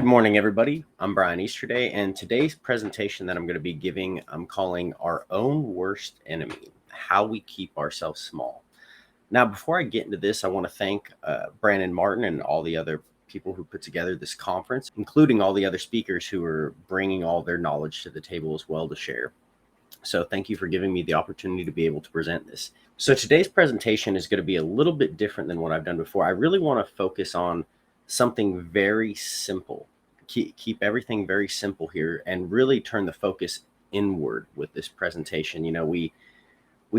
morning, everybody. I'm Bryan Easterday, and today's presentation that I'm going to be giving, I'm calling Our Own Worst Enemy, How We Keep Ourselves Small. Now, before I get into this, I want to thank Brandon Martin and all the other people who put together this conference, including all the other speakers who are bringing all their knowledge to the table as well to share. So thank you for giving me the opportunity to be able to present this. So today's presentation is going to be a little bit different than what I've done before. I really want to focus on something very simple. Keep everything very simple here and really turn the focus inward with this presentation. You know, we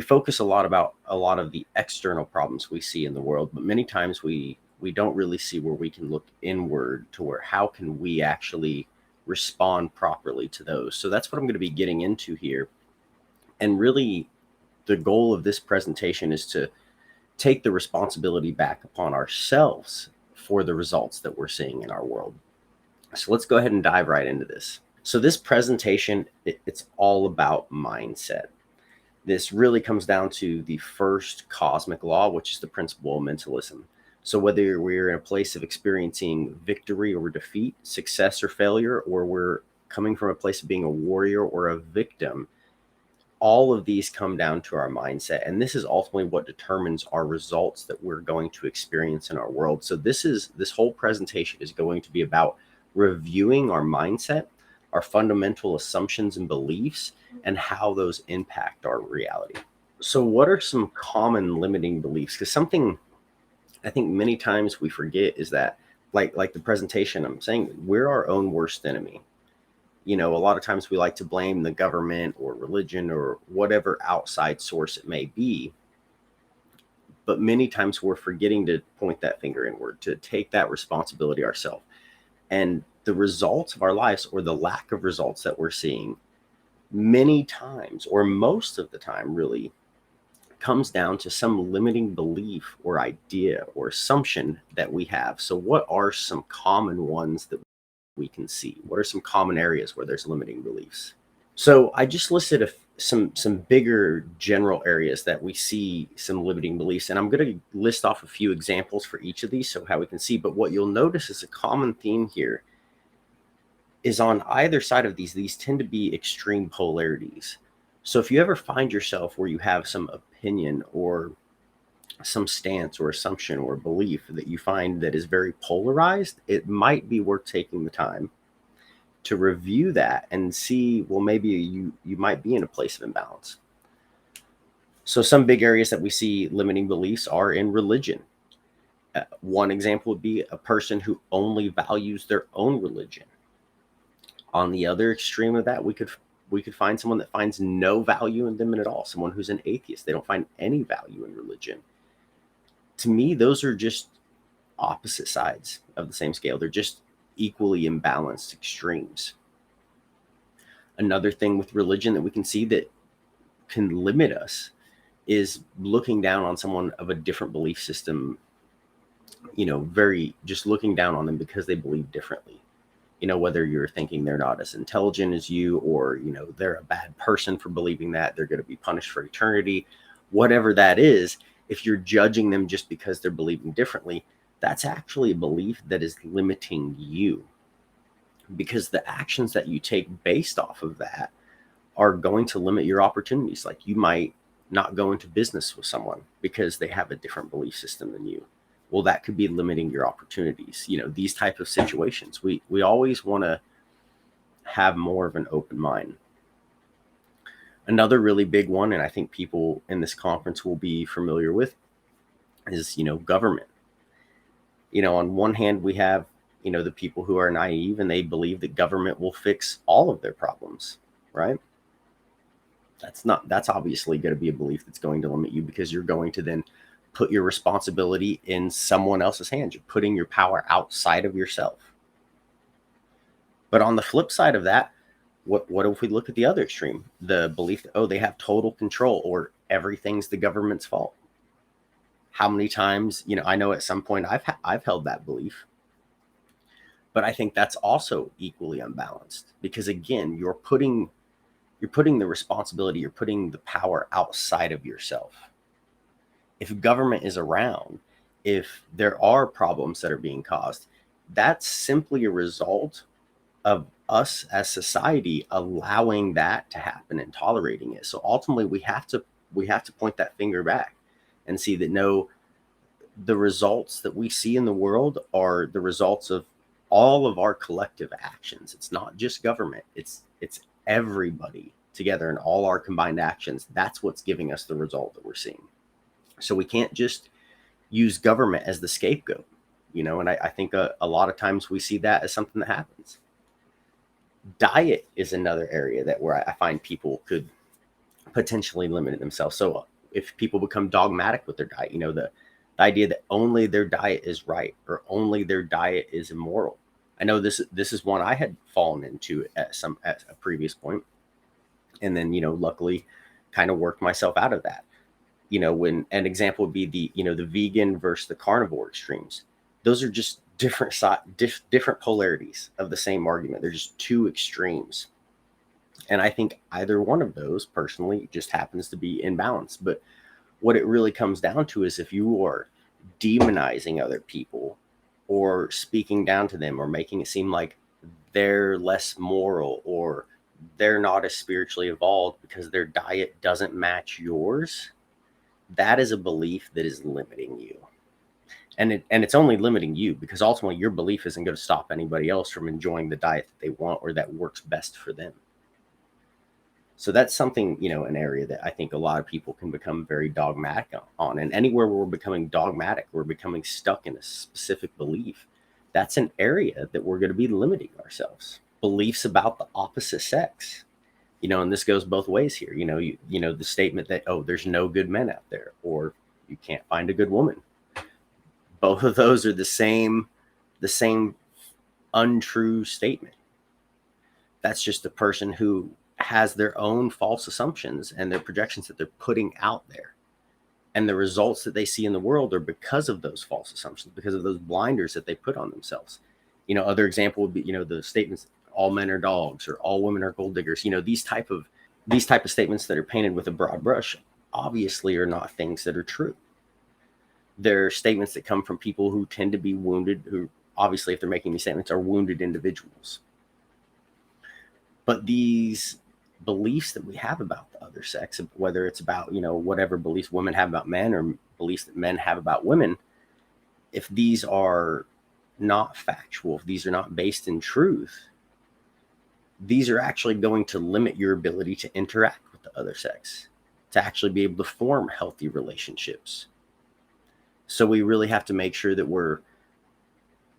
focus a lot about a lot of the external problems we see in the world, but many times we don't really see where we can look inward to where how can we actually respond properly to those. So that's what I'm going to be getting into here. And really the goal of this presentation is to take the responsibility back upon ourselves for the results that we're seeing in our world. So let's go ahead and dive right into this. So this presentation, it's all about mindset. This really comes down to the first cosmic law, which is the principle of mentalism. So whether we're in a place of experiencing victory or defeat, success or failure, or we're coming from a place of being a warrior or a victim, all of these come down to our mindset. And this is ultimately what determines our results that we're going to experience in our world. So this whole presentation is going to be about reviewing our mindset, our fundamental assumptions and beliefs, and how those impact our reality. So what are some common limiting beliefs? Because something I think many times we forget is that, like the presentation I'm saying, we're our own worst enemy. You know, a lot of times we like to blame the government or religion or whatever outside source it may be. But many times we're forgetting to point that finger inward, to take that responsibility ourselves. And the results of our lives, or the lack of results that we're seeing, many times, or most of the time really, comes down to some limiting belief or idea or assumption that we have. So what are some common ones that we can see? What are some common areas where there's limiting beliefs? So I just listed some bigger general areas that we see some limiting beliefs, and I'm going to list off a few examples for each of these so how we can see. But what you'll notice is a common theme here is on either side of these tend to be extreme polarities. So if you ever find yourself where you have some opinion or some stance or assumption or belief that you find that is very polarized, it might be worth taking the time to review that and see, well, maybe you might be in a place of imbalance. So some big areas that we see limiting beliefs are in religion. One example would be a person who only values their own religion. On the other extreme of that, we could find someone that finds no value in them at all, someone who's an atheist. They don't find any value in religion. To me, those are just opposite sides of the same scale. They're just equally imbalanced extremes. Another thing with religion that we can see that can limit us is looking down on someone of a different belief system, you know, just looking down on them because they believe differently. You know, whether you're thinking they're not as intelligent as you, or, you know, they're a bad person for believing that, they're going to be punished for eternity, whatever that is. If you're judging them just because they're believing differently, that's actually a belief that is limiting you, because the actions that you take based off of that are going to limit your opportunities. Like you might not go into business with someone because they have a different belief system than you. Well, that could be limiting your opportunities. You know, these type of situations, we always want to have more of an open mind. Another really big one, and I think people in this conference will be familiar with, is, you know, government. You know, on one hand, we have, you know, the people who are naive and they believe that government will fix all of their problems, right? That's obviously going to be a belief that's going to limit you, because you're going to then put your responsibility in someone else's hands. You're putting your power outside of yourself. But on the flip side of that, what if we look at the other extreme? The belief that, oh, they have total control, or everything's the government's fault. How many times, you know, I know at some point I've held that belief, but I think that's also equally unbalanced, because again, you're putting the responsibility, you're putting the power outside of yourself. If government is around, if there are problems that are being caused, that's simply a result of us as society allowing that to happen and tolerating it. So ultimately we have to point that finger back and see that no, the results that we see in the world are the results of all of our collective actions. It's not just government. It's everybody together and all our combined actions. That's what's giving us the result that we're seeing. So we can't just use government as the scapegoat, and I think a lot of times we see that as something that happens. Diet is another area that where I find people could potentially limit themselves. So if people become dogmatic with their diet, the idea that only their diet is right or only their diet is immoral. I know this is one I had fallen into at a previous point, and then luckily kind of worked myself out of that. When an example would be the vegan versus the carnivore extremes. Those are just different polarities of the same argument. They're just two extremes. And I think either one of those personally just happens to be in balance. But what it really comes down to is if you are demonizing other people or speaking down to them or making it seem like they're less moral or they're not as spiritually evolved because their diet doesn't match yours, that is a belief that is limiting you. And it's only limiting you because ultimately your belief isn't going to stop anybody else from enjoying the diet that they want or that works best for them. So that's something, an area that I think a lot of people can become very dogmatic on. And anywhere where we're becoming dogmatic, we're becoming stuck in a specific belief. That's an area that we're going to be limiting ourselves. Beliefs about the opposite sex, and this goes both ways here. The statement that, oh, there's no good men out there, or you can't find a good woman. Both of those are the same untrue statement. That's just a person who has their own false assumptions and their projections that they're putting out there. And the results that they see in the world are because of those false assumptions, because of those blinders that they put on themselves. Other example would be, the statements, all men are dogs or all women are gold diggers. These type of statements that are painted with a broad brush obviously are not things that are true. They're statements that come from people who tend to be wounded, who obviously, if they're making these statements, are wounded individuals. But these beliefs that we have about the other sex, whether it's about, whatever beliefs women have about men or beliefs that men have about women, if these are not factual, if these are not based in truth, these are actually going to limit your ability to interact with the other sex, to actually be able to form healthy relationships. So we really have to make sure that we're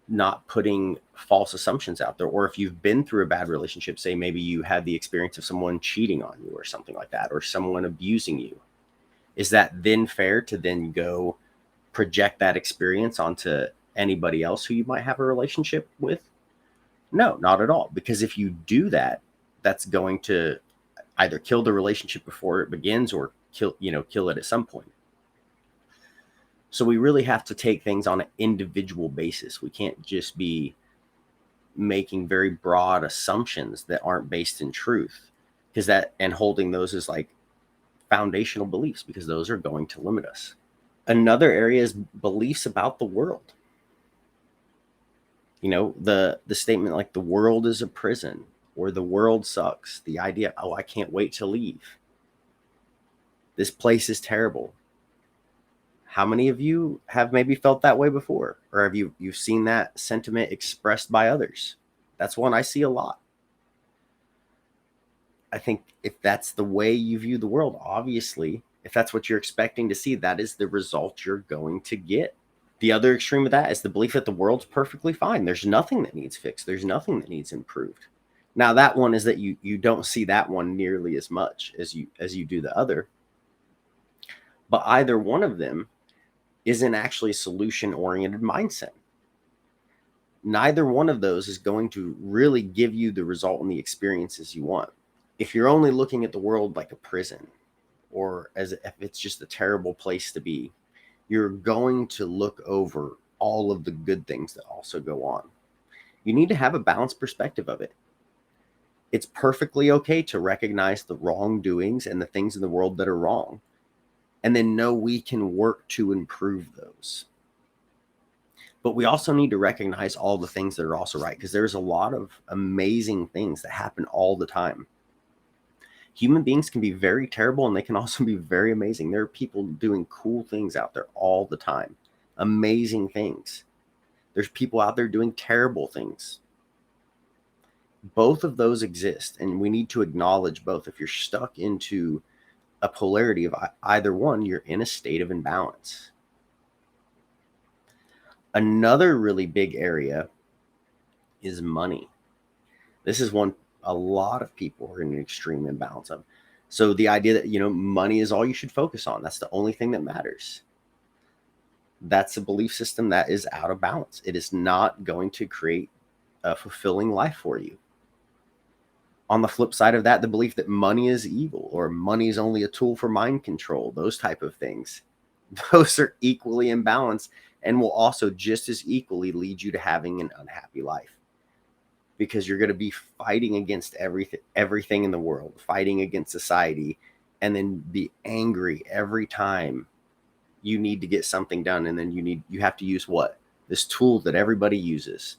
not putting false assumptions out there. Or if you've been through a bad relationship, say maybe you had the experience of someone cheating on you or something like that, or someone abusing you, is that then fair to then go project that experience onto anybody else who you might have a relationship with? No, not at all. Because if you do that, that's going to either kill the relationship before it begins or kill it at some point. So we really have to take things on an individual basis. We can't just be making very broad assumptions that aren't based in truth, and holding those as like foundational beliefs, because those are going to limit us. Another area is beliefs about the world. The statement like the world is a prison or the world sucks. The idea, oh, I can't wait to leave. This place is terrible. How many of you have maybe felt that way before? Or have you've seen that sentiment expressed by others? That's one I see a lot. I think if that's the way you view the world, obviously, if that's what you're expecting to see, that is the result you're going to get. The other extreme of that is the belief that the world's perfectly fine. There's nothing that needs fixed. There's nothing that needs improved. Now, that one is that you don't see that one nearly as much as you do the other. But either one of them isn't actually a solution-oriented mindset. Neither one of those is going to really give you the result and the experiences you want. If you're only looking at the world like a prison, or as if it's just a terrible place to be, you're going to look over all of the good things that also go on. You need to have a balanced perspective of it. It's perfectly okay to recognize the wrongdoings and the things in the world that are wrong, and then know we can work to improve those. But we also need to recognize all the things that are also right, because there's a lot of amazing things that happen all the time. Human beings can be very terrible and they can also be very amazing. There are people doing cool things out there all the time, amazing things. There's people out there doing terrible things. Both of those exist, and we need to acknowledge both. If you're stuck into a polarity of either one, you're in a state of imbalance. Another really big area is money. This is one a lot of people are in an extreme imbalance of. So the idea that, money is all you should focus on, that's the only thing that matters. That's a belief system that is out of balance. It is not going to create a fulfilling life for you. On the flip side of that, the belief that money is evil or money is only a tool for mind control, those type of things, those are equally imbalanced and will also just as equally lead you to having an unhappy life, because you're going to be fighting against everything in the world, fighting against society, and then be angry every time you need to get something done. And then you have to use what? This tool that everybody uses.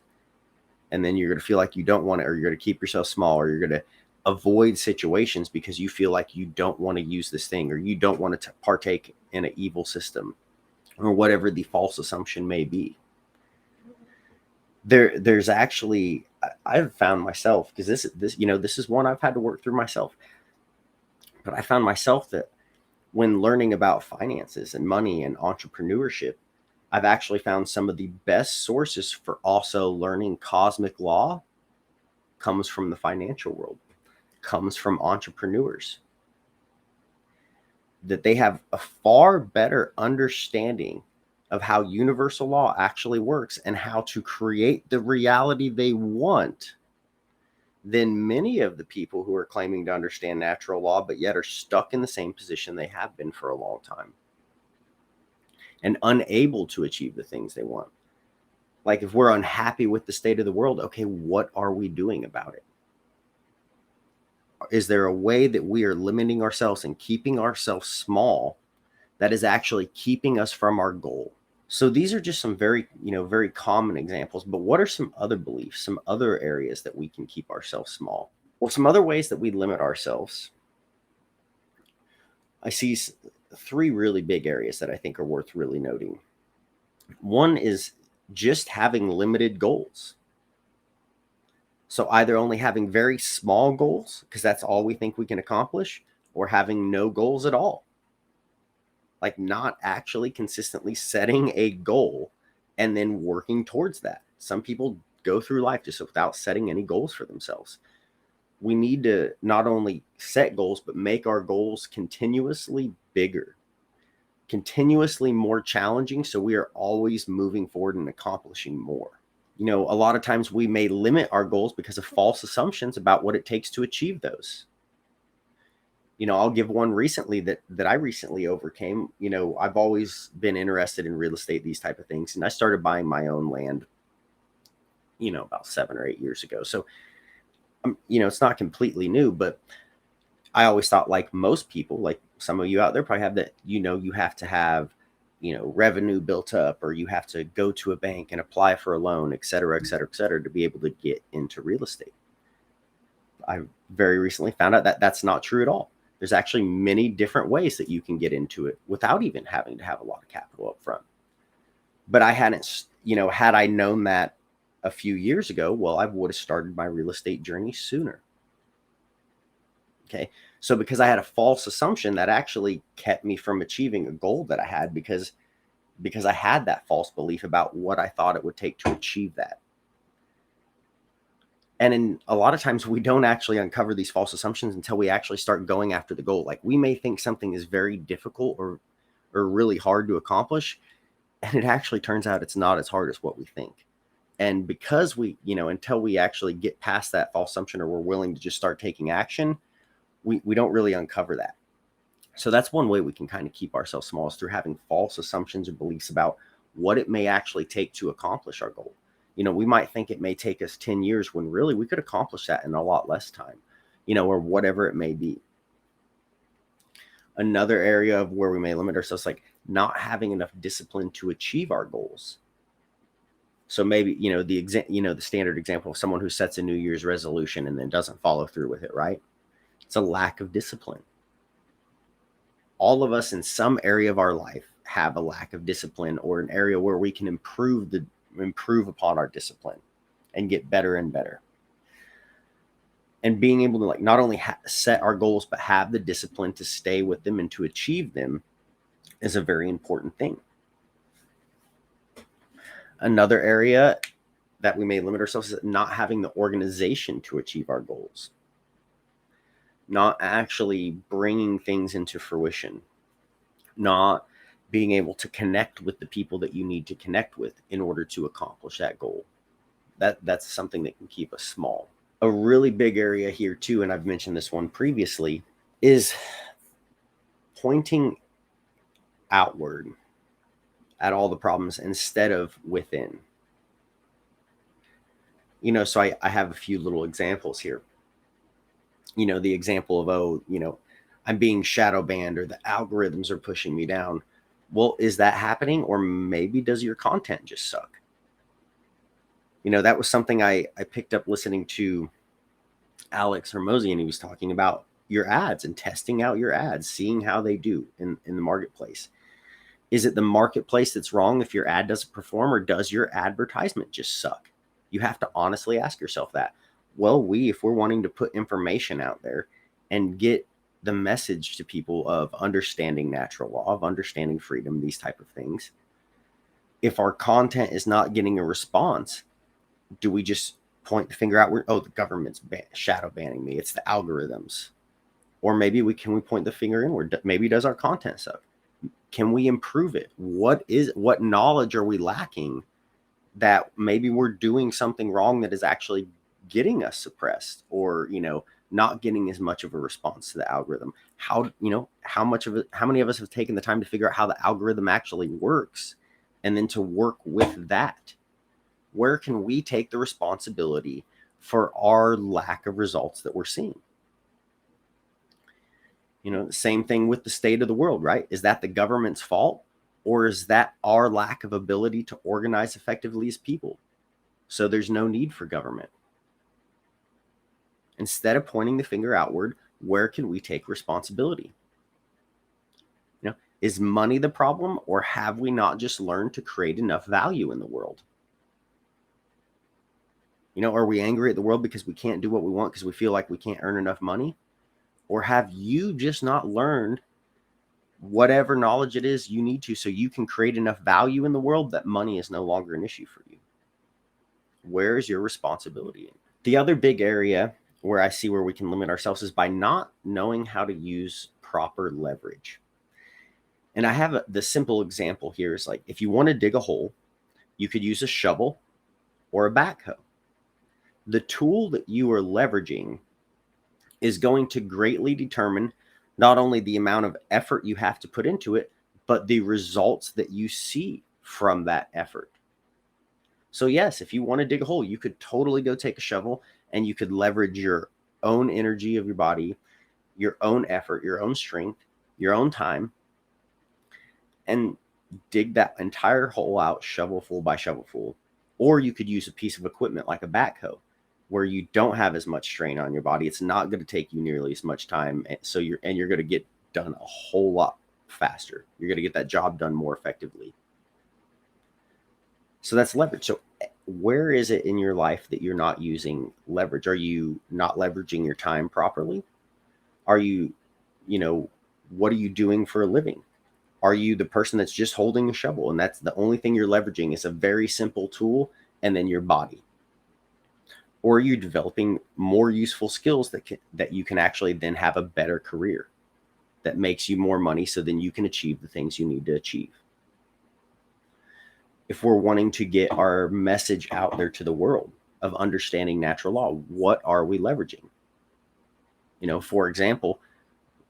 And then you're going to feel like you don't want it, or you're going to keep yourself small, or you're going to avoid situations because you feel like you don't want to use this thing, or you don't want to partake in an evil system, or whatever the false assumption may be. There's actually, I've found myself, because this is one I've had to work through myself, but I found myself that when learning about finances and money and entrepreneurship, I've actually found some of the best sources for also learning cosmic law comes from the financial world, comes from entrepreneurs. That they have a far better understanding of how universal law actually works and how to create the reality they want than many of the people who are claiming to understand natural law, but yet are stuck in the same position they have been for a long time and unable to achieve the things they want. Like, if we're unhappy with the state of the world, okay, what are we doing about it? Is there a way that we are limiting ourselves and keeping ourselves small that is actually keeping us from our goal? So these are just some very common examples, but what are some other beliefs, some other areas that we can keep ourselves small? Well, some other ways that we limit ourselves, I see three really big areas that I think are worth really noting. One is just having limited goals. So either only having very small goals, because that's all we think we can accomplish, or having no goals at all. Like, not actually consistently setting a goal and then working towards that. Some people go through life just without setting any goals for themselves. We need to not only set goals, but make our goals continuously bigger, continuously more challenging, so we are always moving forward and accomplishing more. A lot of times we may limit our goals because of false assumptions about what it takes to achieve those. I'll give one recently that I recently overcame. I've always been interested in real estate, these type of things. And I started buying my own land, about 7 or 8 years ago. So, it's not completely new, but I always thought, like most people, like some of you out there probably have that, you have to have, revenue built up, or you have to go to a bank and apply for a loan, et cetera, et cetera, et cetera, to be able to get into real estate. I very recently found out that that's not true at all. There's actually many different ways that you can get into it without even having to have a lot of capital up front. But I hadn't, had I known that a few years ago, well, I would have started my real estate journey sooner. Okay. So because I had a false assumption, that actually kept me from achieving a goal that I had, because I had that false belief about what I thought it would take to achieve that. And in a lot of times we don't actually uncover these false assumptions until we actually start going after the goal. Like, we may think something is very difficult or really hard to accomplish, and it actually turns out it's not as hard as what we think. And because we, until we actually get past that false assumption, or we're willing to just start taking action, we don't really uncover that. So that's one way we can kind of keep ourselves small, is through having false assumptions or beliefs about what it may actually take to accomplish our goal. We might think it may take us 10 years when really we could accomplish that in a lot less time, or whatever it may be. Another area of where we may limit ourselves, like not having enough discipline to achieve our goals. So maybe, the standard example of someone who sets a New Year's resolution and then doesn't follow through with it, right? It's a lack of discipline. All of us in some area of our life have a lack of discipline, or an area where we can improve upon our discipline and get better and better. And being able to, like, not only set our goals, but have the discipline to stay with them and to achieve them is a very important thing. Another area that we may limit ourselves is not having the organization to achieve our goals, not actually bringing things into fruition, not being able to connect with the people that you need to connect with in order to accomplish that goal. That's something that can keep us small. A really big area here too, and I've mentioned this one previously, is pointing outward at all the problems instead of within. So I have a few little examples here. The example of, I'm being shadow banned, or the algorithms are pushing me down. Well, is that happening? Or maybe does your content just suck? That was something I picked up listening to Alex Hermosi, and he was talking about your ads and testing out your ads, seeing how they do in the marketplace. Is it the marketplace that's wrong if your ad doesn't perform, or does your advertisement just suck? You have to honestly ask yourself that. Well, if we're wanting to put information out there and get the message to people of understanding natural law, of understanding freedom, these type of things, if our content is not getting a response, do we just point the finger outward? Oh, the government's shadow banning me. It's the algorithms. Or maybe we point the finger inward. Maybe does our content suck? Can we improve it? What knowledge are we lacking that maybe we're doing something wrong that is actually getting us suppressed, or, not getting as much of a response to the algorithm? How many of us have taken the time to figure out how the algorithm actually works, and then to work with that? Where can we take the responsibility for our lack of results that we're seeing? Same thing with the state of the world, right? Is that the government's fault, or is that our lack of ability to organize effectively as people? So there's no need for government. Instead of pointing the finger outward, where can we take responsibility? Is money the problem, or have we not just learned to create enough value in the world? Are we angry at the world because we can't do what we want because we feel like we can't earn enough money? Or have you just not learned whatever knowledge it is you need to, so you can create enough value in the world that money is no longer an issue for you? Where is your responsibility in? The other big area where I see where we can limit ourselves is by not knowing how to use proper leverage. And I have the simple example here is, like, if you want to dig a hole, you could use a shovel or a backhoe. The tool that you are leveraging is going to greatly determine not only the amount of effort you have to put into it, but the results that you see from that effort. So yes, if you want to dig a hole, you could totally go take a shovel, and you could leverage your own energy of your body, your own effort, your own strength, your own time, and dig that entire hole out shovelful by shovelful. Or you could use a piece of equipment like a backhoe, where you don't have as much strain on your body. It's not going to take you nearly as much time. So you're going to get done a whole lot faster. You're going to get that job done more effectively. So that's leverage. So where is it in your life that you're not using leverage? Are you not leveraging your time properly? Are you, what are you doing for a living? Are you the person that's just holding a shovel, and that's the only thing you're leveraging is a very simple tool, and then your body? Or are you developing more useful skills that you can actually then have a better career that makes you more money, so then you can achieve the things you need to achieve? If we're wanting to get our message out there to the world of understanding natural law, what are we leveraging? For example,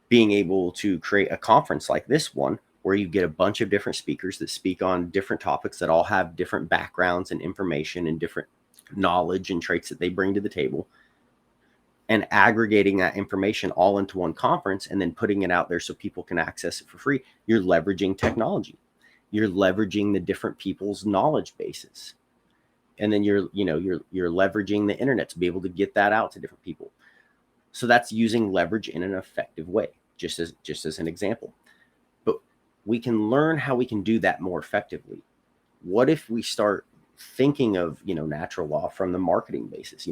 being able to create a conference like this one, where you get a bunch of different speakers that speak on different topics that all have different backgrounds and information and different knowledge and traits that they bring to the table, and aggregating that information all into one conference and then putting it out there so people can access it for free. You're leveraging technology. You're leveraging the different people's knowledge bases. And then you're leveraging the internet to be able to get that out to different people. So that's using leverage in an effective way, just as an example. But we can learn how we can do that more effectively. What if we start thinking of, natural law from the marketing basis?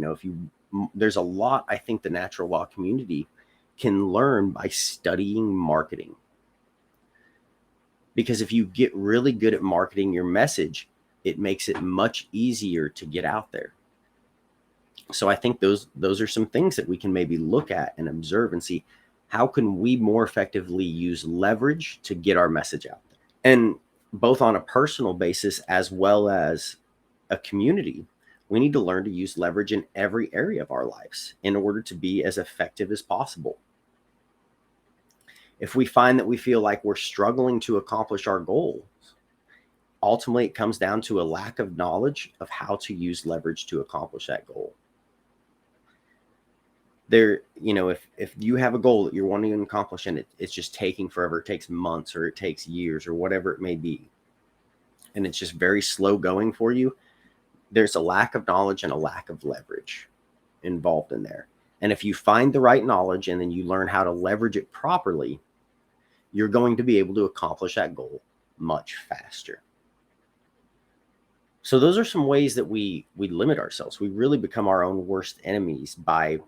There's a lot I think the natural law community can learn by studying marketing. Because if you get really good at marketing your message, it makes it much easier to get out there. So I think those are some things that we can maybe look at and observe and see, how can we more effectively use leverage to get our message out there? And both on a personal basis as well as a community, we need to learn to use leverage in every area of our lives in order to be as effective as possible. If we find that we feel like we're struggling to accomplish our goals, ultimately it comes down to a lack of knowledge of how to use leverage to accomplish that goal. If you have a goal that you're wanting to accomplish and it's just taking forever, it takes months or it takes years or whatever it may be, and it's just very slow going for you, there's a lack of knowledge and a lack of leverage involved in there. And if you find the right knowledge and then you learn how to leverage it properly, you're going to be able to accomplish that goal much faster. So those are some ways that we limit ourselves. We really become our own worst enemies by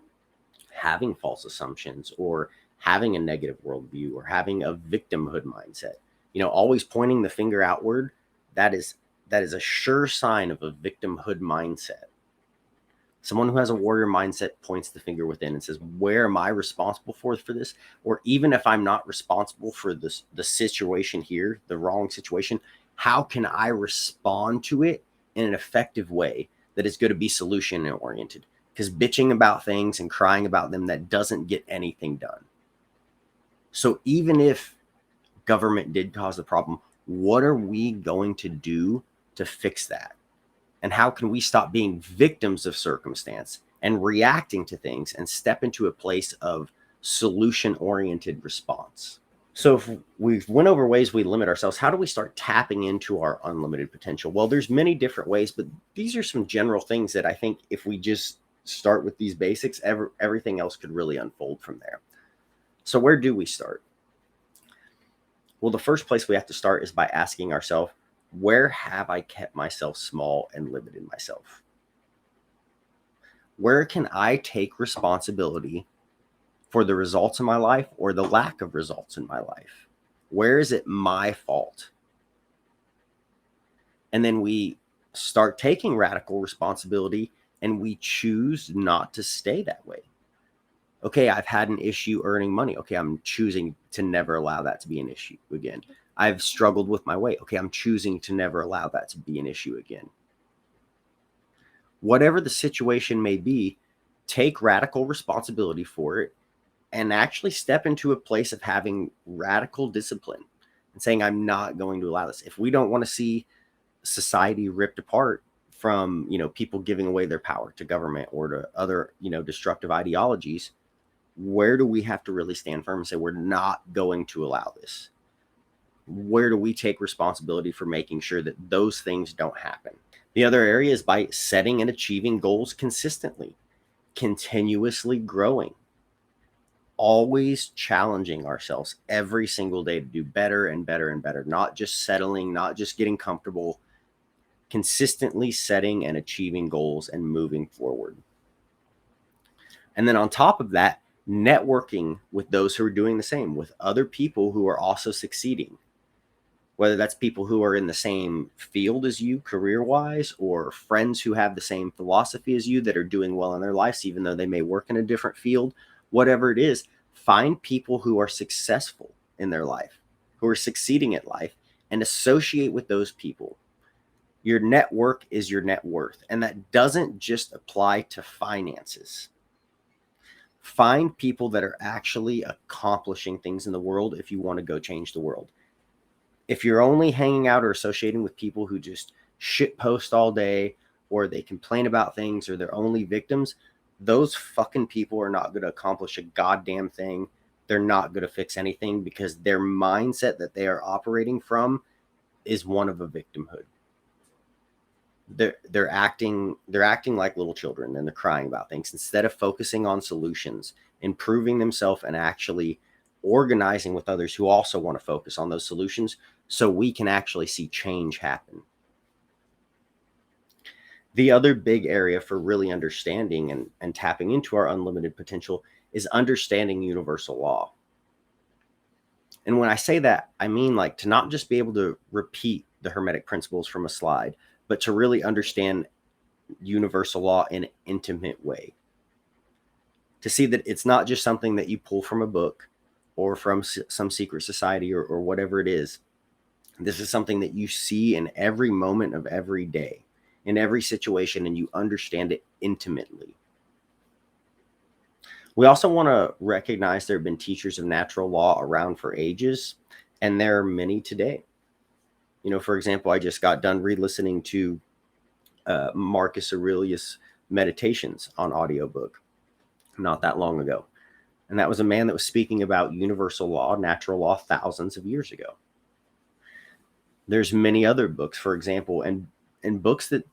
having false assumptions or having a negative worldview or having a victimhood mindset. Always pointing the finger outward, that is a sure sign of a victimhood mindset. Someone who has a warrior mindset points the finger within and says, where am I responsible for this? Or even if I'm not responsible for the situation here, the wrong situation, how can I respond to it in an effective way that is going to be solution oriented? Because bitching about things and crying about them, that doesn't get anything done. So even if government did cause the problem, what are we going to do to fix that? And how can we stop being victims of circumstance and reacting to things and step into a place of solution-oriented response? So if we've went over ways we limit ourselves, how do we start tapping into our unlimited potential? Well, there's many different ways, but these are some general things that I think if we just start with these basics, everything else could really unfold from there. So where do we start? Well, the first place we have to start is by asking ourselves, where have I kept myself small and limited myself? Where can I take responsibility for the results in my life or the lack of results in my life? Where is it my fault? And then we start taking radical responsibility and we choose not to stay that way. Okay, I've had an issue earning money. Okay, I'm choosing to never allow that to be an issue again. I've struggled with my weight. Okay, I'm choosing to never allow that to be an issue again. Whatever the situation may be, take radical responsibility for it and actually step into a place of having radical discipline and saying, I'm not going to allow this. If we don't want to see society ripped apart from, people giving away their power to government or to other, destructive ideologies, where do we have to really stand firm and say, we're not going to allow this? Where do we take responsibility for making sure that those things don't happen? The other area is by setting and achieving goals consistently, continuously growing, always challenging ourselves every single day to do better and better and better, not just settling, not just getting comfortable, consistently setting and achieving goals and moving forward. And then on top of that, networking with those who are doing the same, with other people who are also succeeding, whether that's people who are in the same field as you career-wise or friends who have the same philosophy as you that are doing well in their lives, even though they may work in a different field, whatever it is, find people who are successful in their life, who are succeeding at life, and associate with those people. Your network is your net worth, and that doesn't just apply to finances. Find people that are actually accomplishing things in the world if you want to go change the world. If you're only hanging out or associating with people who just shit post all day, or they complain about things, or they're only victims, those fucking people are not going to accomplish a goddamn thing. They're not going to fix anything because their mindset that they are operating from is one of a victimhood. they're acting like little children, and they're crying about things instead of focusing on solutions, improving themselves, and actually organizing with others who also want to focus on those solutions so we can actually see change happen. The other big area for really understanding and tapping into our unlimited potential is understanding universal law. And when I say that, I mean like to not just be able to repeat the Hermetic principles from a slide, but to really understand universal law in an intimate way. To see that it's not just something that you pull from a book or from some secret society or whatever it is. This is something that you see in every moment of every day, in every situation, and you understand it intimately. We also want to recognize there have been teachers of natural law around for ages, and there are many today. For example, I just got done re-listening to Marcus Aurelius' Meditations on audiobook not that long ago. And that was a man that was speaking about universal law, natural law, thousands of years ago. There's many other books, for example, and books that,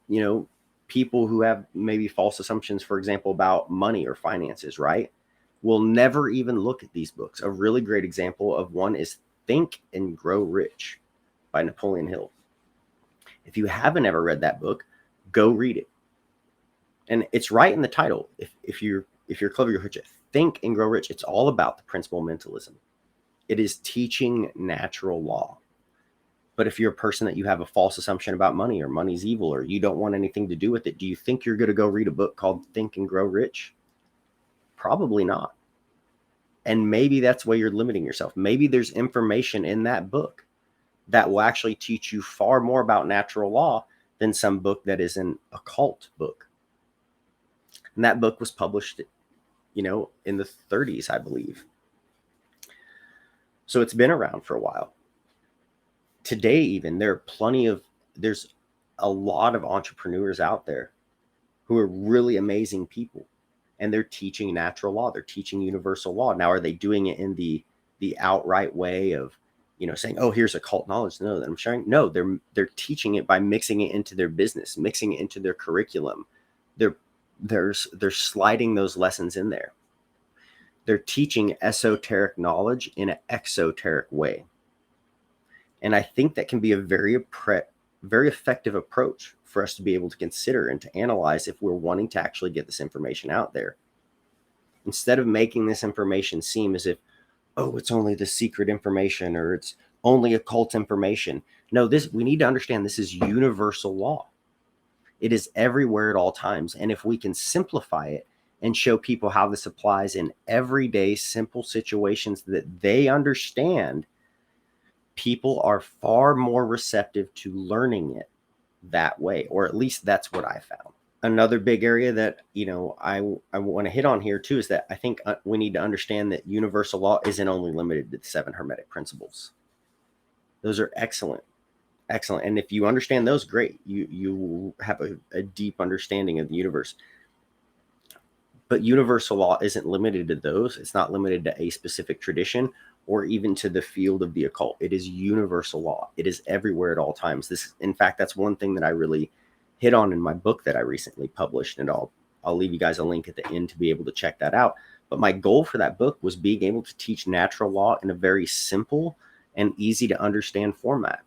people who have maybe false assumptions, for example, about money or finances, right, will never even look at these books. A really great example of one is Think and Grow Rich by Napoleon Hill. If you haven't ever read that book, go read it. And it's right in the title. If you're clever, you'll hit it. Think and Grow Rich. It's all about the principle mentalism. It is teaching natural law. But if you're a person that you have a false assumption about money, or money's evil, or you don't want anything to do with it, do you think you're going to go read a book called Think and Grow Rich? Probably not. And maybe that's why you're limiting yourself. Maybe there's information in that book that will actually teach you far more about natural law than some book that is an occult book. And that book was published, in the 30s, I believe. So it's been around for a while. Today, even, there's a lot of entrepreneurs out there who are really amazing people, and they're teaching natural law. They're teaching universal law. Now, are they doing it in the outright way of, saying, oh, here's occult knowledge? No, that I'm sharing. No, they're teaching it by mixing it into their business, mixing it into their curriculum. They're sliding those lessons in there. They're teaching esoteric knowledge in an exoteric way. And I think that can be a very effective approach for us to be able to consider and to analyze if we're wanting to actually get this information out there. Instead of making this information seem as if, oh, it's only the secret information, or it's only occult information. No, we need to understand this is universal law. It is everywhere at all times. And if we can simplify it and show people how this applies in everyday simple situations that they understand, people are far more receptive to learning it that way, or at least that's what I found. Another big area that, I want to hit on here too is that I think we need to understand that universal law isn't only limited to the 7 Hermetic principles. Those are excellent. And if you understand those, great. You have a deep understanding of the universe. But universal law isn't limited to those. It's not limited to a specific tradition or even to the field of the occult. It is universal law. It is everywhere at all times. In fact, that's one thing that I really hit on in my book that I recently published, and I'll leave you guys a link at the end to be able to check that out. But my goal for that book was being able to teach natural law in a very simple and easy to understand format.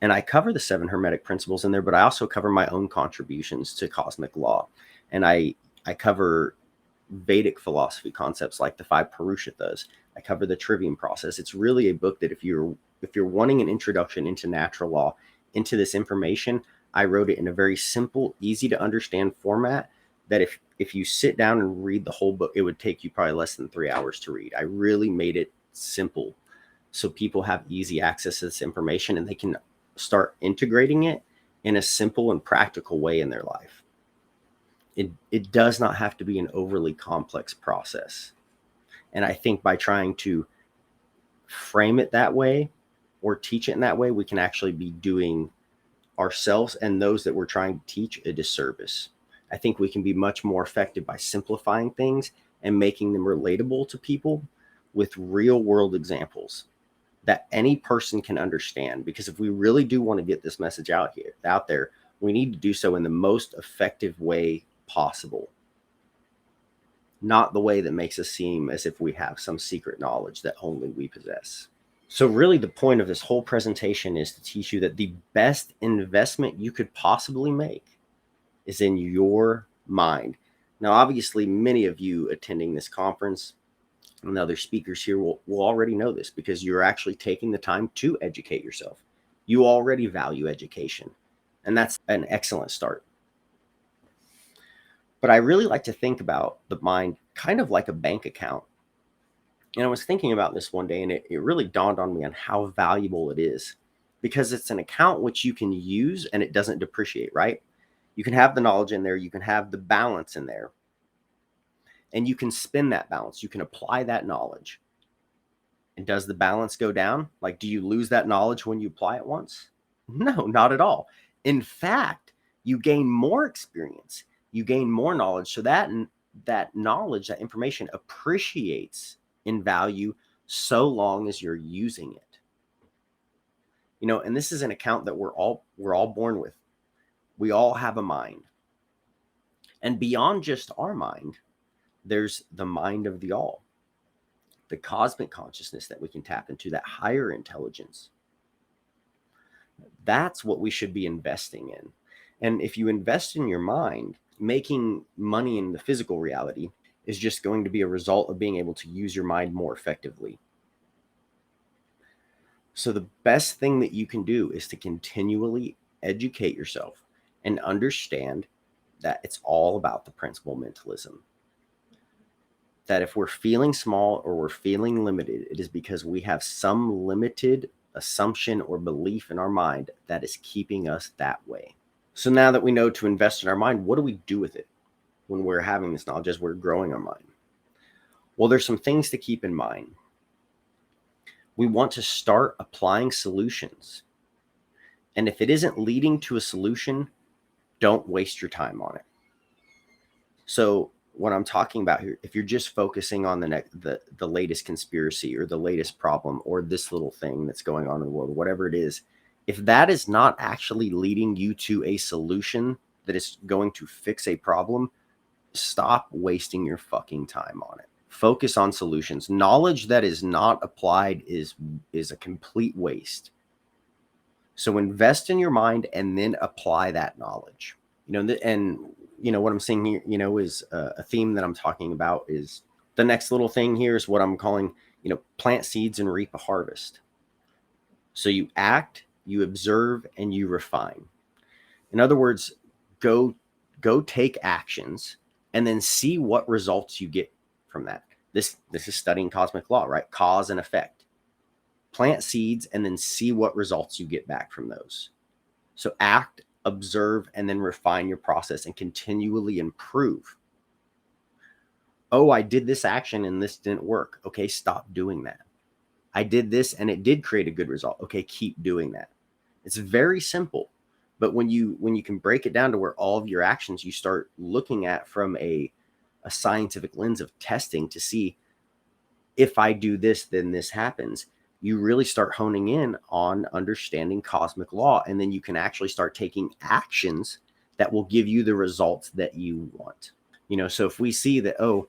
And I cover the 7 Hermetic principles in there, but I also cover my own contributions to cosmic law. And I cover Vedic philosophy concepts like the 5 Purushithas. I cover the trivium process. It's really a book that if you're wanting an introduction into natural law, into this information, I wrote it in a very simple, easy to understand format that if you sit down and read the whole book, it would take you probably less than 3 hours to read. I really made it simple so people have easy access to this information and they can start integrating it in a simple and practical way in their life. It does not have to be an overly complex process. And I think by trying to frame it that way or teach it in that way, we can actually be doing ourselves and those that we're trying to teach a disservice. I think we can be much more effective by simplifying things and making them relatable to people with real world examples that any person can understand. Because if we really do want to get this message out there, We need to do so in the most effective way possible, not the way that makes us seem as if we have some secret knowledge that only we possess. So really the point of this whole presentation is to teach you that the best investment you could possibly make is in your mind. Now, obviously, many of you attending this conference and other speakers here will already know this because you're actually taking the time to educate yourself. You already value education, and that's an excellent start. But I really like to think about the mind kind of like a bank account. And I was thinking about this one day, and it really dawned on me on how valuable it is, because it's an account which you can use and it doesn't depreciate, right? You can have the knowledge in there, you can have the balance in there, and you can spin that balance. You can apply that knowledge. And does the balance go down? Like, do you lose that knowledge when you apply it once? No, not at all. In fact, you gain more experience, you gain more knowledge. So that knowledge, that information appreciates in value so long as you're using it. And this is an account that we're all born with. We all have a mind. And beyond just our mind, there's the mind of the all, the cosmic consciousness that we can tap into, that higher intelligence. That's what we should be investing in. And if you invest in your mind, making money in the physical reality is just going to be a result of being able to use your mind more effectively. So the best thing that you can do is to continually educate yourself and understand that it's all about the principle mentalism. That if we're feeling small or we're feeling limited, it is because we have some limited assumption or belief in our mind that is keeping us that way. So now that we know to invest in our mind, what do we do with it when we're having this knowledge as we're growing our mind? Well, there's some things to keep in mind. We want to start applying solutions. And if it isn't leading to a solution, don't waste your time on it. So what I'm talking about here, if you're just focusing on the latest conspiracy or the latest problem or this little thing that's going on in the world, whatever it is, if that is not actually leading you to a solution that is going to fix a problem, stop wasting your fucking time on it. Focus on solutions. Knowledge that is not applied is a complete waste. So invest in your mind and then apply that knowledge. And what I'm saying here, is a theme that I'm talking about is the next little thing here is what I'm calling, plant seeds and reap a harvest. So you act, you observe, and you refine. In other words, go take actions and then see what results you get from that. This is studying cosmic law, right? Cause and effect. Plant seeds and then see what results you get back from those. So act, observe, and then refine your process and continually improve. Oh, I did this action and this didn't work. Okay, stop doing that. I did this and it did create a good result. Okay, keep doing that. It's very simple. But when you can break it down to where all of your actions you start looking at from a scientific lens of testing to see if I do this, then this happens, you really start honing in on understanding cosmic law. And then you can actually start taking actions that will give you the results that you want. So if we see that, oh,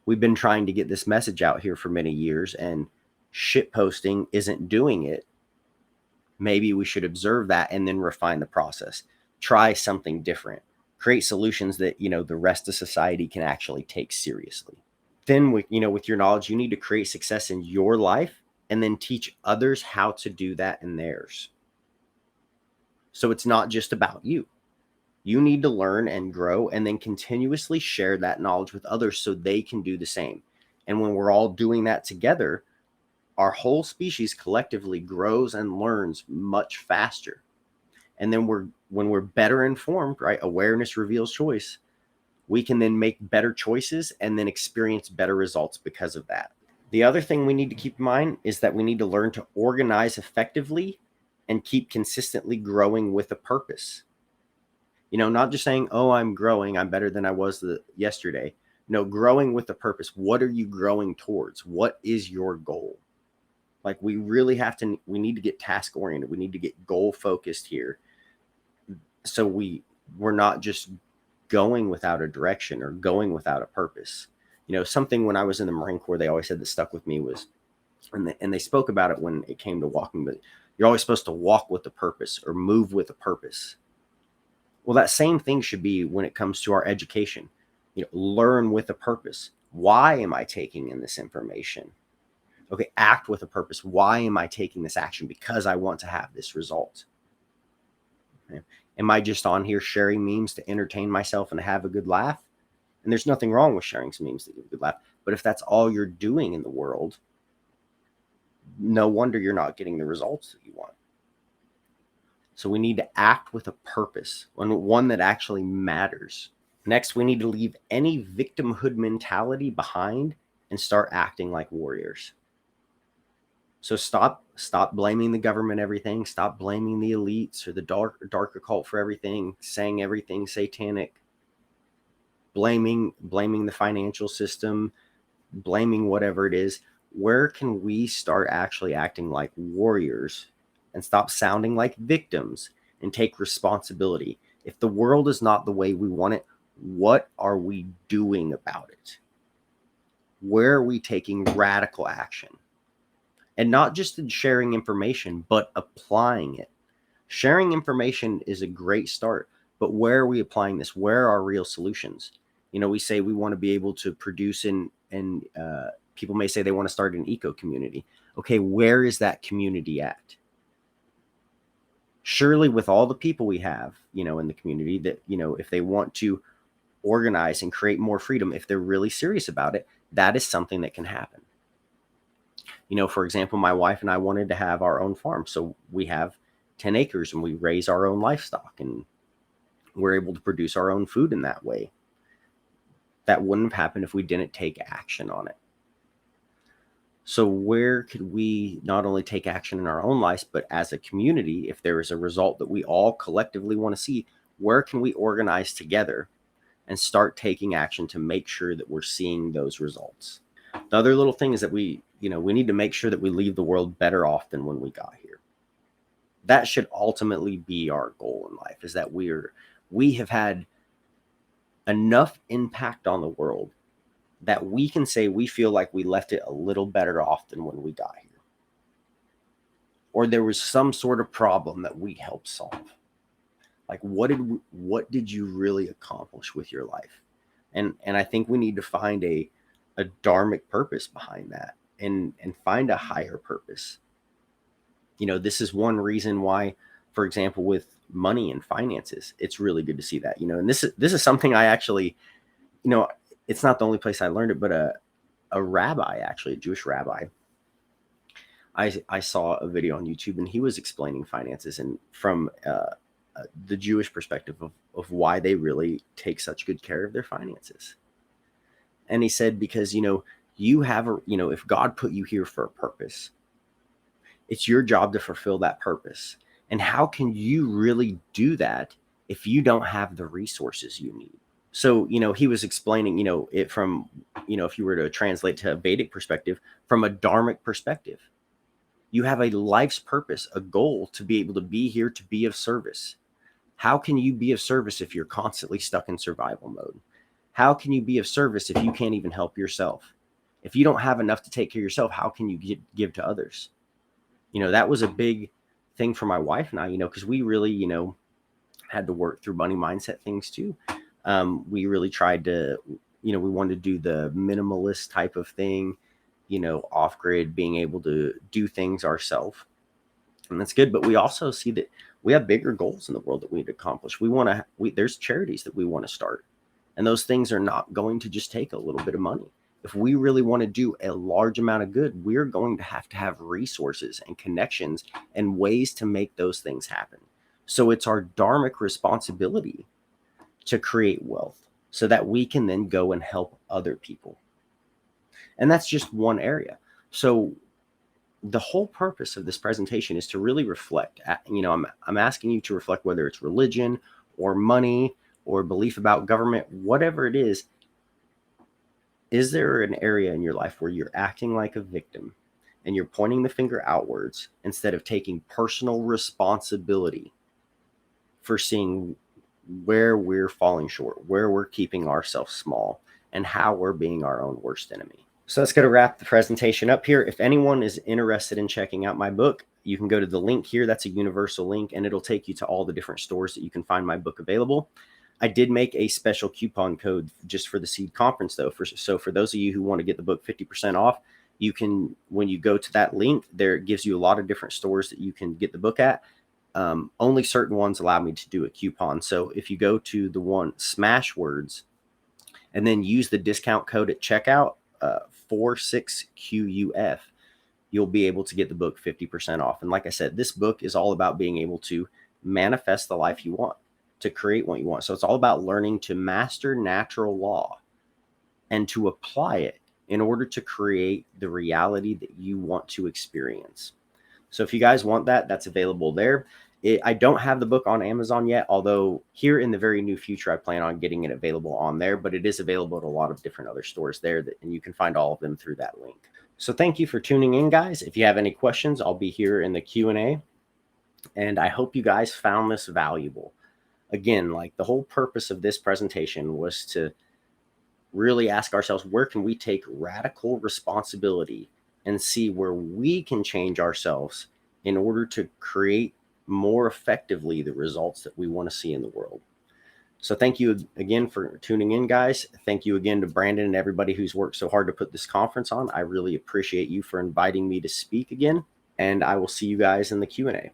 we've been trying to get this message out here for many years and shit posting isn't doing it, maybe we should observe that and then refine the process. Try something different. Create solutions that, the rest of society can actually take seriously. Then with your knowledge, you need to create success in your life and then teach others how to do that in theirs. So it's not just about you. You need to learn and grow and then continuously share that knowledge with others so they can do the same. And when we're all doing that together, our whole species collectively grows and learns much faster. And then when we're better informed, right? Awareness reveals choice. We can then make better choices and then experience better results because of that. The other thing we need to keep in mind is that we need to learn to organize effectively and keep consistently growing with a purpose. Not just saying, oh, I'm growing, I'm better than I was yesterday. No, growing with a purpose. What are you growing towards? What is your goal? Like we need to get task oriented. We need to get goal focused here So we're not just going without a direction or going without a purpose. Something when I was in the Marine Corps, they always said that stuck with me was, and they spoke about it when it came to walking, but you're always supposed to walk with a purpose or move with a purpose. Well, that same thing should be when it comes to our education. Learn with a purpose. Why am I taking in this information? Okay, act with a purpose. Why am I taking this action? Because I want to have this result. Okay. Am I just on here sharing memes to entertain myself and have a good laugh? And there's nothing wrong with sharing some memes to give a good laugh. But if that's all you're doing in the world, no wonder you're not getting the results that you want. So we need to act with a purpose, one that actually matters. Next, we need to leave any victimhood mentality behind and start acting like warriors. So stop blaming the government everything. Stop blaming the elites or the dark occult for everything, saying everything satanic, blaming the financial system, blaming whatever it is. Where can we start actually acting like warriors and stop sounding like victims and take responsibility? If the world is not the way we want it, what are we doing about it? Where are we taking radical action? And not just in sharing information, but applying it. Sharing information is a great start, but where are we applying this? Where are real solutions? We say we want to be able to produce and people may say they want to start an eco community. Okay, where is that community at? Surely with all the people we have, in the community that, if they want to organize and create more freedom, if they're really serious about it, that is something that can happen. For example, my wife and I wanted to have our own farm. So we have 10 acres and we raise our own livestock and we're able to produce our own food in that way. That wouldn't have happened if we didn't take action on it. So where could we not only take action in our own lives, but as a community, if there is a result that we all collectively want to see, where can we organize together and start taking action to make sure that we're seeing those results? The other little thing is that we need to make sure that we leave the world better off than when we got here. That should ultimately be our goal in life, is that we have had enough impact on the world that we can say we feel like we left it a little better off than when we got here. Or there was some sort of problem that we helped solve. Like what did you really accomplish with your life? And I think we need to find a dharmic purpose behind that and find a higher purpose. This is one reason why, for example, with money and finances, it's really good to see that, and this is something I actually, it's not the only place I learned it, but a rabbi, actually a Jewish rabbi, I saw a video on YouTube and he was explaining finances and from the Jewish perspective of why they really take such good care of their finances. And he said, because, you have if God put you here for a purpose, it's your job to fulfill that purpose. And how can you really do that if you don't have the resources you need? So, he was explaining, it from, if you were to translate to a Vedic perspective, from a dharmic perspective, you have a life's purpose, a goal to be able to be here, to be of service. How can you be of service if you're constantly stuck in survival mode? How can you be of service if you can't even help yourself? If you don't have enough to take care of yourself, how can you give to others? That was a big thing for my wife and I, because we really, had to work through money mindset things too. We really tried to, we wanted to do the minimalist type of thing, off grid, being able to do things ourselves. And that's good. But we also see that we have bigger goals in the world that we need to accomplish. There's charities that we want to start. And those things are not going to just take a little bit of money. If we really want to do a large amount of good, we're going to have resources and connections and ways to make those things happen. So it's our dharmic responsibility to create wealth so that we can then go and help other people. And that's just one area. So the whole purpose of this presentation is to really reflect. I'm asking you to reflect, whether it's religion or money or belief about government, whatever it is. Is there an area in your life where you're acting like a victim and you're pointing the finger outwards instead of taking personal responsibility for seeing where we're falling short, where we're keeping ourselves small, and how we're being our own worst enemy. So that's going to wrap the presentation up here. If anyone is interested in checking out my book, you can go to the link here. That's a universal link, and it'll take you to all the different stores that you can find my book available. I did make a special coupon code just for the S.E.E.D conference, though. So for those of you who want to get the book 50% off, you can, when you go to that link, there it gives you a lot of different stores that you can get the book at. Only certain ones allow me to do a coupon. So if you go to the one Smash Words and then use the discount code at checkout, 46QUF, you'll be able to get the book 50% off. And like I said, this book is all about being able to manifest the life you want, to create what you want. So it's all about learning to master natural law and to apply it in order to create the reality that you want to experience. So if you guys want that, that's available there. I don't have the book on Amazon yet, although here in the very near future, I plan on getting it available on there, but it is available at a lot of different other stores there, and you can find all of them through that link. So thank you for tuning in, guys. If you have any questions, I'll be here in the Q&A, and I hope you guys found this valuable. Again, like the whole purpose of this presentation was to really ask ourselves, where can we take radical responsibility and see where we can change ourselves in order to create more effectively the results that we want to see in the world. So thank you again for tuning in, guys. Thank you again to Brandon and everybody who's worked so hard to put this conference on. I really appreciate you for inviting me to speak again, and I will see you guys in the Q&A.